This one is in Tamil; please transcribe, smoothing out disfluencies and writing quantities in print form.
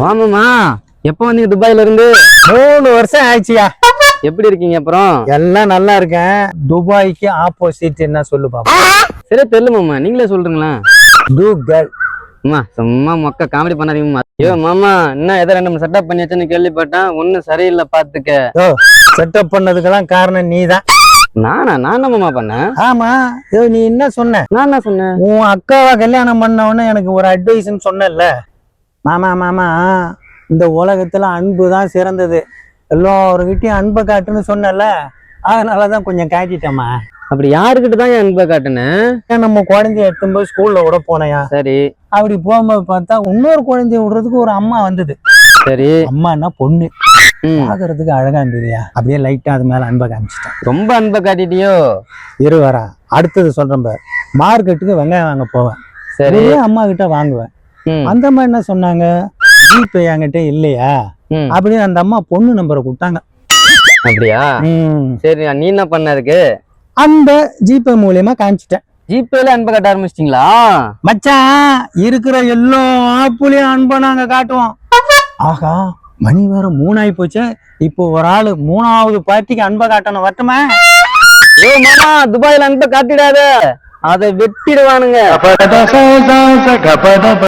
வாமாமா, எப்ப வந்தீங்க துபாயில இருந்து? 3 வருஷம் ஆயிடுச்சியா. எப்படி இருக்கீங்க அப்புறம்? எல்லாம் நல்லா இருக்கேன். துபாய்க்கு ஆப்போசிட் என்ன சொல்லு பாப்பா. சரி தெரியல மாமா, நீங்களே சொல்றீங்களா? To girl. அம்மா சும்மா மொக்க காமெடி பண்ணாதீங்கம்மா. ஐயோ மாமா, என்ன ஏதோ 2 செட்டப் பண்ணி வச்சுன்னு கேள்விப்பட்டேன். ஒன்னும் சரியில்லை பாத்துக்க. ஓ, செட்டப் பண்ணதுக்கெல்லாம் காரணம் நீதான். நான் என்ன மாமா பண்ணேன்? ஆமா, நீ என்ன சொன்ன? நான் என்ன சொன்னேன்? உன் அக்காவை கல்யாணம் பண்ணவொன்னு எனக்கு ஒரு அட்வைஸ்ன்னு சொன்னல. மாமா மாமா, இந்த உலகத்துல அன்பு தான் சிறந்தது, எல்லோருக்கிட்டையும் அன்பை காட்டுன்னு சொன்னல. அதனாலதான் கொஞ்சம் காட்டிட்டேம்மா. அப்படி யாருக்கிட்ட தான் என் அன்பை காட்டுனேன்? நம்ம குழந்தைய எடுத்தும்போது ஸ்கூல்ல விட போனையா. சரி. அப்படி போகும்போது பார்த்தா இன்னொரு குழந்தைய விடுறதுக்கு ஒரு அம்மா வந்தது. சரி. அம்மான்னா பொண்ணு பாக்குறதுக்கு அழகா இருந்ததுயா. அப்படியே லைட்டா அது மேல அன்பை காமிச்சிட்டேன். ரொம்ப அன்பை காட்டிட்டியோ? இரு வரா, அடுத்தது சொல்றேன் பாரு. மார்க்கெட்டுக்கு வெங்காயம் வாங்க போவேன். சரி. அம்மா கிட்ட வாங்குவேன். அந்த அம்மா என்ன சொன்னாங்க, ஜிபே என்கிட்ட இல்லையா அப்படின்னு அந்த அம்மா பொண்ணு நம்பரை கொடுத்தாங்க. அப்படியா? சரி, நீ என்ன பண்ணதுக்கு? அந்த ஜிபே மூலியமா காமிச்சிட்டேன். ஜிபேல அன்பை காட்ட ஆரம்பிச்சிட்டீங்களா? மச்சான், இருக்கிற எல்லா ஆப்புலயும் அன்பை நாங்க காட்டுவோம். ஆகா, மணி வேற 3 ஆகி போச்சு. இப்போ ஒரு ஆளு 3வது பார்ட்டிக்கு அன்பை காட்டணும். வரட்டுமா? ஏ மாமா, துபாயில அன்பை காட்டிடாத, அதை வெட்டிடுவானுங்க.